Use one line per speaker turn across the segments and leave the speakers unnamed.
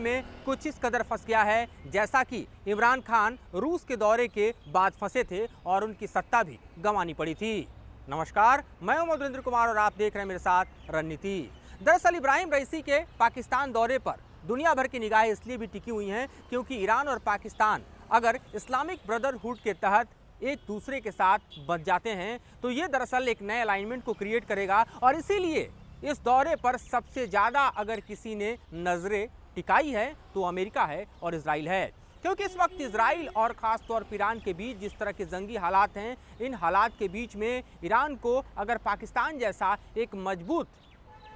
में कुछ इस कदर फंस गया है जैसा कि इमरान खान रूस के दौरे के बाद फंसे थे और उनकी सत्ता भी गंवानी पड़ी थी। नमस्कार, मैं हूं मधुरेंद्र कुमार और आप देख रहे हैं मेरे साथ रणनीति। दरअसल इब्राहिम रईसी के पाकिस्तान दौरे पर दुनिया भर की निगाहें इसलिए भी टिकी हुई हैं क्योंकि ईरान और पाकिस्तान अगर इस्लामिक ब्रदरहुड के तहत एक दूसरे के साथ बच जाते हैं तो ये दरअसल एक नए अलाइनमेंट को क्रिएट करेगा। और इसीलिए इस दौरे पर सबसे ज़्यादा अगर किसी ने नजरें टिकाई है तो अमेरिका है और इजराइल है, क्योंकि इस वक्त इजराइल और ख़ास तौर पर ईरान के बीच जिस तरह के जंगी हालात हैं, इन हालात के बीच में ईरान को अगर पाकिस्तान जैसा एक मजबूत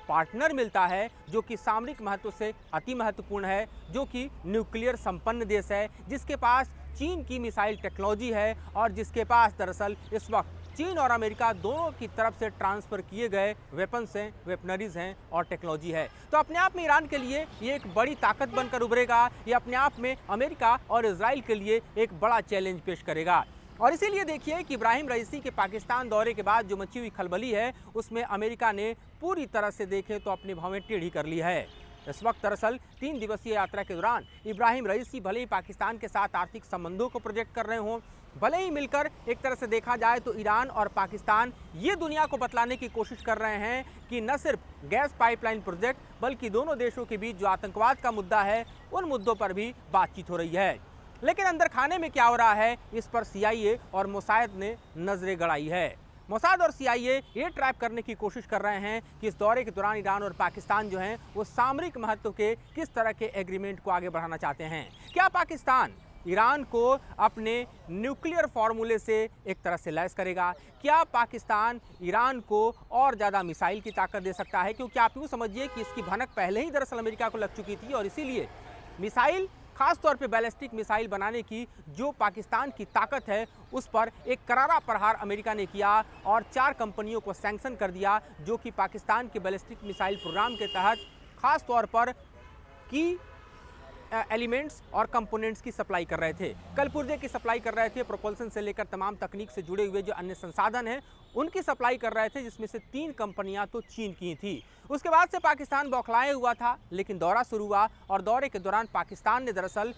पार्टनर मिलता है जो कि सामरिक महत्व से अति महत्वपूर्ण है, जो कि न्यूक्लियर संपन्न देश है, जिसके पास चीन की मिसाइल टेक्नोलॉजी है और जिसके पास दरअसल इस वक्त चीन और अमेरिका दोनों की तरफ से ट्रांसफ़र किए गए वेपन्स हैं, वेपनरीज हैं और टेक्नोलॉजी है, तो अपने आप में ईरान के लिए ये एक बड़ी ताकत बनकर उभरेगा। ये अपने आप में अमेरिका और इजराइल के लिए एक बड़ा चैलेंज पेश करेगा। और इसीलिए देखिए कि इब्राहिम रईसी के पाकिस्तान दौरे के बाद जो मची हुई खलबली है उसमें अमेरिका ने पूरी तरह से देखें तो अपनी भवें टेढ़ी कर ली है। इस वक्त दरअसल 3 दिवसीय यात्रा के दौरान इब्राहिम रईसी भले ही पाकिस्तान के साथ आर्थिक संबंधों को प्रोजेक्ट कर रहे हों, भले ही मिलकर एक तरह से देखा जाए तो ईरान और पाकिस्तान ये दुनिया को बतलाने की कोशिश कर रहे हैं कि न सिर्फ गैस पाइपलाइन प्रोजेक्ट बल्कि दोनों देशों के बीच जो आतंकवाद का मुद्दा है उन मुद्दों पर भी बातचीत हो रही है। लेकिन अंदर खाने में क्या हो रहा है इस पर CIA और मोसाद ने नजरें गड़ाई है। मोसाद और CIA ये ट्रैप करने की कोशिश कर रहे हैं कि इस दौरे के दौरान ईरान और पाकिस्तान जो हैं वो सामरिक महत्व के किस तरह के एग्रीमेंट को आगे बढ़ाना चाहते हैं। क्या पाकिस्तान ईरान को अपने न्यूक्लियर फार्मूले से एक तरह से लैस करेगा? क्या पाकिस्तान ईरान को और ज़्यादा मिसाइल की ताकत दे सकता है? क्योंकि आप यूँ समझिए कि इसकी भनक पहले ही दरअसल अमेरिका को लग चुकी थी और इसीलिए मिसाइल खास तौर पे बैलिस्टिक मिसाइल बनाने की जो पाकिस्तान की ताकत है उस पर एक करारा प्रहार अमेरिका ने किया और 4 कंपनियों को सैंक्शन कर दिया जो कि पाकिस्तान के बैलिस्टिक मिसाइल प्रोग्राम के तहत खास तौर पर की एलिमेंट्स और कंपोनेंट्स की सप्लाई कर रहे थे, कल पुर्जे की सप्लाई कर रहे थे, प्रोपल्सन से लेकर तमाम तकनीक से जुड़े हुए जो अन्य संसाधन हैं उनकी सप्लाई कर रहे थे, जिसमें से 3 कंपनियां तो चीन की थी। उसके बाद से पाकिस्तान बौखलाए हुआ था, लेकिन दौरा शुरू हुआ और दौरे के दौरान पाकिस्तान ने दरअसल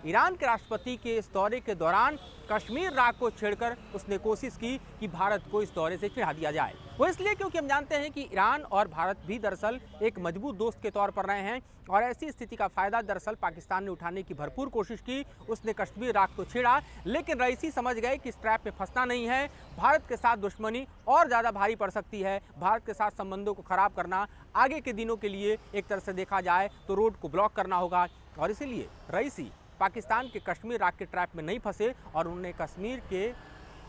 ईरान के राष्ट्रपति के इस दौरे के दौरान कश्मीर राग को छेड़कर उसने कोशिश की कि भारत को इस दौरे से चिढ़ा दिया जाए। वो इसलिए क्योंकि हम जानते हैं कि ईरान और भारत भी दरअसल एक मजबूत दोस्त के तौर पर रहे हैं और ऐसी स्थिति का फायदा दरअसल पाकिस्तान ने उठाने की भरपूर कोशिश की। उसने कश्मीर राग को छेड़ा, लेकिन रईसी समझ गए कि इस ट्रैप में फंसना नहीं है। भारत के साथ दुश्मनी और ज़्यादा भारी पड़ सकती है। भारत के साथ संबंधों को खराब करना आगे के दिनों के लिए एक तरह से देखा जाए तो रोड को ब्लॉक करना होगा और इसीलिए रईसी पाकिस्तान के कश्मीर राग के ट्रैप में नहीं फंसे और उन्होंने कश्मीर के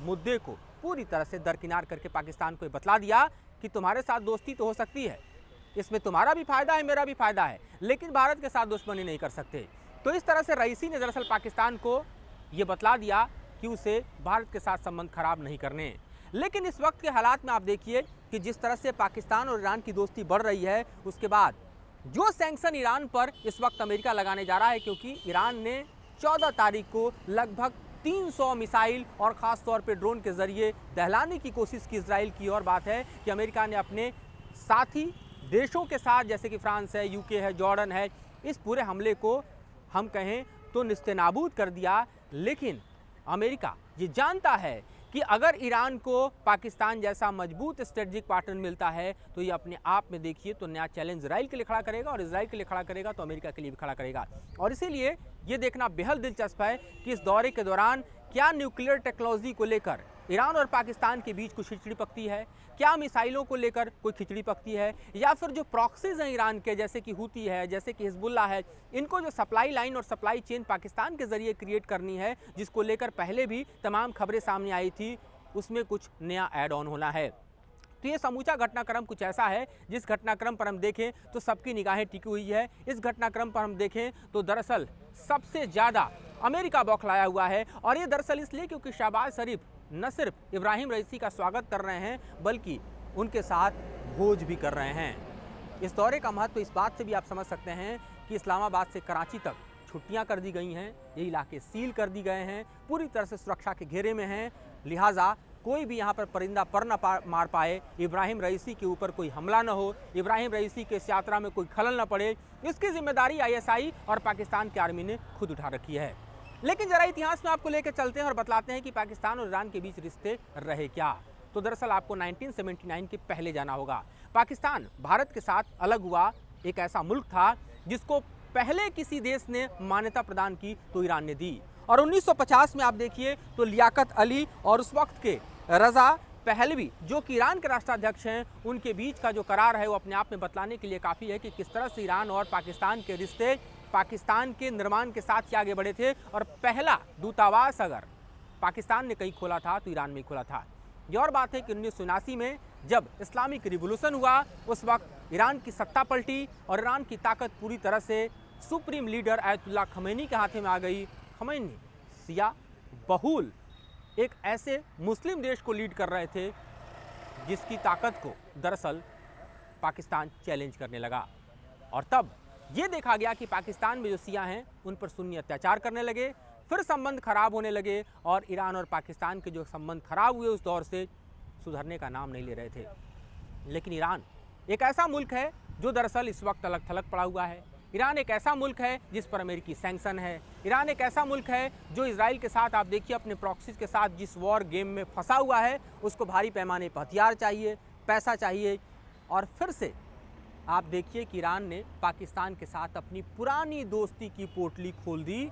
मुद्दे को पूरी तरह से दरकिनार करके पाकिस्तान को बतला दिया कि तुम्हारे साथ दोस्ती तो हो सकती है, इसमें तुम्हारा भी फायदा है मेरा भी फायदा है, लेकिन भारत के साथ दुश्मनी नहीं कर सकते। तो इस तरह से रईसी ने दरअसल पाकिस्तान को ये बतला दिया कि उसे भारत के साथ संबंध खराब नहीं करने। लेकिन इस वक्त के हालात में आप देखिए कि जिस तरह से पाकिस्तान और ईरान की दोस्ती बढ़ रही है उसके बाद जो सैंक्शन ईरान पर इस वक्त अमेरिका लगाने जा रहा है, क्योंकि ईरान ने 14 तारीख को लगभग 300 मिसाइल और ख़ास तौर पे ड्रोन के ज़रिए दहलाने की कोशिश की इजराइल की। और बात है कि अमेरिका ने अपने साथी देशों के साथ जैसे कि फ्रांस है, UK है, जॉर्डन है, इस पूरे हमले को हम कहें तो निस्तेनाबूद कर दिया। लेकिन अमेरिका ये जानता है कि अगर ईरान को पाकिस्तान जैसा मजबूत स्ट्रेटजिक पार्टनर मिलता है तो ये अपने आप में देखिए तो नया चैलेंज इजराइल के लिए खड़ा करेगा और इजराइल के लिए खड़ा करेगा तो अमेरिका के लिए भी खड़ा करेगा। और इसीलिए ये देखना बेहद दिलचस्प है कि इस दौरे के दौरान क्या न्यूक्लियर टेक्नोलॉजी को लेकर ईरान और पाकिस्तान के बीच कुछ खिचड़ी पकती है, क्या मिसाइलों को लेकर कोई खिचड़ी पकती है, या फिर जो प्रॉक्सीज हैं ईरान के जैसे कि हूती है, जैसे कि हिजबुल्ला है, इनको जो सप्लाई लाइन और सप्लाई चेन पाकिस्तान के जरिए क्रिएट करनी है जिसको लेकर पहले भी तमाम खबरें सामने आई थी, उसमें कुछ नया ऐड ऑन होना है। तो ये समूचा घटनाक्रम कुछ ऐसा है जिस घटनाक्रम पर हम देखें तो सबकी निगाहें टिकी हुई है। इस घटनाक्रम पर हम देखें तो दरअसल सबसे ज़्यादा अमेरिका बौखलाया हुआ है और ये दरअसल इसलिए क्योंकि शहबाज शरीफ न सिर्फ इब्राहिम रईसी का स्वागत कर रहे हैं बल्कि उनके साथ भोज भी कर रहे हैं। इस दौरे का महत्व इस बात से भी आप समझ सकते हैं कि इस्लामाबाद से कराची तक छुट्टियां कर दी गई हैं, ये इलाके सील कर दी गए हैं, पूरी तरह से सुरक्षा के घेरे में हैं, लिहाजा कोई भी यहाँ पर परिंदा पर न मार पाए, इब्राहिम रईसी के ऊपर कोई हमला न हो, इब्राहिम रईसी के इस यात्रा में कोई खलल न पड़े, इसकी जिम्मेदारी आईएसआई और पाकिस्तान की आर्मी ने खुद उठा रखी है। लेकिन जरा इतिहास में आपको लेकर चलते हैं और बतलाते हैं कि पाकिस्तान और ईरान के बीच रिश्ते रहे क्या। तो दरअसल आपको 1979 के पहले जाना होगा। पाकिस्तान भारत के साथ अलग हुआ एक ऐसा मुल्क था जिसको पहले किसी देश ने मान्यता प्रदान की तो ईरान ने दी। और 1950 में आप देखिए तो लियाकत अली और उस वक्त के रजा पहलवी जो कि ईरान के राष्ट्राध्यक्ष हैं, उनके बीच का जो करार है वो अपने आप में बतलाने के लिए काफ़ी है कि किस तरह से ईरान और पाकिस्तान के रिश्ते पाकिस्तान के निर्माण के साथ ही आगे बढ़े थे। और पहला दूतावास अगर पाकिस्तान ने कहीं खोला था तो ईरान में खोला था। ये और बात है कि 1979 में जब इस्लामिक रिवोल्यूशन हुआ उस वक्त ईरान की सत्ता पलटी और ईरान की ताकत पूरी तरह से सुप्रीम लीडर आयतुल्लाह खमैनी के हाथ में आ गई। खमैनी शिया बहुल एक ऐसे मुस्लिम देश को लीड कर रहे थे जिसकी ताकत को दरअसल पाकिस्तान चैलेंज करने लगा। और तब ये देखा गया कि पाकिस्तान में जो शिया हैं उन पर सुन्नी अत्याचार करने लगे, फिर संबंध खराब होने लगे और ईरान और पाकिस्तान के जो संबंध खराब हुए उस दौर से सुधरने का नाम नहीं ले रहे थे। लेकिन ईरान एक ऐसा मुल्क है जो दरअसल इस वक्त अलग थलग पड़ा हुआ है। ईरान एक ऐसा मुल्क है जिस पर अमेरिकी सैंक्शन है। ईरान एक ऐसा मुल्क है जो इजराइल के साथ आप देखिए अपने प्रॉक्सीज के साथ जिस वॉर गेम में फंसा हुआ है, उसको भारी पैमाने पर हथियार चाहिए, पैसा चाहिए। और फिर से आप देखिए कि ईरान ने पाकिस्तान के साथ अपनी पुरानी दोस्ती की पोटली खोल दी।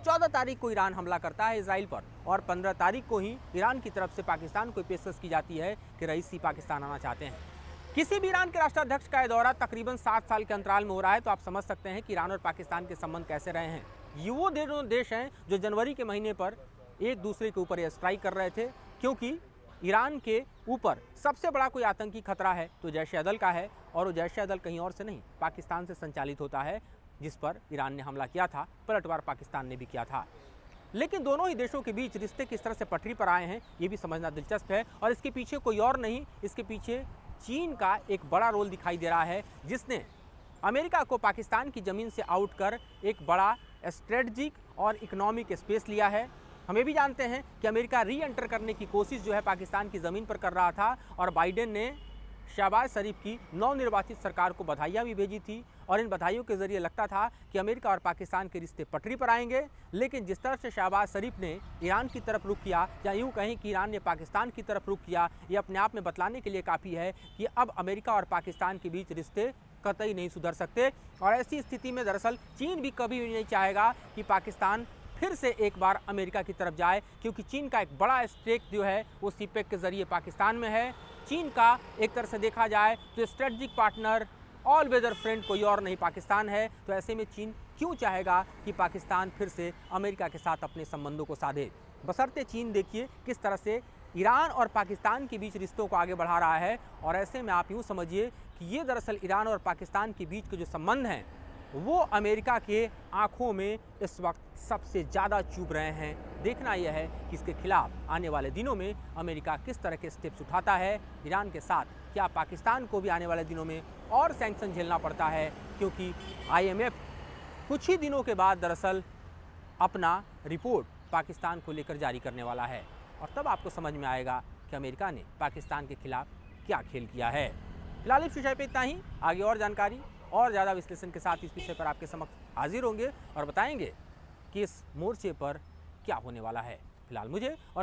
14 तारीख को ईरान हमला करता है इजराइल पर और 15 तारीख को ही ईरान की तरफ से पाकिस्तान को पेशकश की जाती है कि रईसी पाकिस्तान आना चाहते हैं। किसी भी ईरान के राष्ट्राध्यक्ष का यह दौरा तकरीबन 7 साल के अंतराल में हो रहा है, तो आप समझ सकते हैं कि ईरान और पाकिस्तान के संबंध कैसे रहे हैं। ये वो दोनों देश हैं जो जनवरी के महीने पर एक दूसरे के ऊपर एयर स्ट्राइक कर रहे थे, क्योंकि ईरान के ऊपर सबसे बड़ा कोई आतंकी खतरा है तो जैश-ए-अदल का है। और वो जैश-ए-अदल कहीं और से नहीं, पाकिस्तान से संचालित होता है, जिस पर ईरान ने हमला किया था, पलटवार पाकिस्तान ने भी किया था। लेकिन दोनों ही देशों के बीच रिश्ते किस तरह से पटरी पर आए हैं ये भी समझना दिलचस्प है। और इसके पीछे कोई और नहीं, इसके पीछे चीन का एक बड़ा रोल दिखाई दे रहा है, जिसने अमेरिका को पाकिस्तान की ज़मीन से आउट कर एक बड़ा स्ट्रेटजिक और इकोनॉमिक स्पेस लिया है। हम ये भी जानते हैं कि अमेरिका री एंटर करने की कोशिश जो है पाकिस्तान की ज़मीन पर कर रहा था और बाइडेन ने शहबाज शरीफ की नवनिर्वाचित सरकार को बधाइयाँ भी भेजी थी। और इन बधाइयों के जरिए लगता था कि अमेरिका और पाकिस्तान के रिश्ते पटरी पर आएंगे। लेकिन जिस तरह से शहबाज शरीफ ने ईरान की तरफ रुख किया, या यूँ कहें कि ईरान ने पाकिस्तान की तरफ रुख किया, ये अपने आप में बतलाने के लिए काफ़ी है कि अब अमेरिका और पाकिस्तान के बीच रिश्ते कतई नहीं सुधर सकते। और ऐसी स्थिति में दरअसल चीन भी कभी नहीं चाहेगा कि पाकिस्तान फिर से एक बार अमेरिका की तरफ जाए, क्योंकि चीन का एक बड़ा स्टेक जो है वो सीपेक के जरिए पाकिस्तान में है। चीन का एक तरह से देखा जाए तो strategic partner, all weather friend कोई और नहीं पाकिस्तान है। तो ऐसे में चीन क्यों चाहेगा कि पाकिस्तान फिर से अमेरिका के साथ अपने संबंधों को साधे। बशर्ते चीन देखिए किस तरह से ईरान और पाकिस्तान के बीच रिश्तों को आगे बढ़ा रहा है। और ऐसे में आप यूँ समझिए कि ये दरअसल ईरान और पाकिस्तान के बीच के जो संबंध हैं वो अमेरिका के आंखों में इस वक्त सबसे ज़्यादा चुभ रहे हैं। देखना यह है कि इसके खिलाफ आने वाले दिनों में अमेरिका किस तरह के स्टेप्स उठाता है ईरान के साथ। क्या पाकिस्तान को भी आने वाले दिनों में और सैंक्शन झेलना पड़ता है, क्योंकि IMF कुछ ही दिनों के बाद दरअसल अपना रिपोर्ट पाकिस्तान को लेकर जारी करने वाला है। और तब आपको समझ में आएगा कि अमेरिका ने पाकिस्तान के खिलाफ क्या खेल किया है। फिलहाल इस विषय पर इतना ही। आगे और जानकारी और ज़्यादा विश्लेषण के साथ इस विषय पर आपके समक्ष हाजिर होंगे और बताएंगे कि इस मोर्चे पर क्या होने वाला है। फिलहाल मुझे और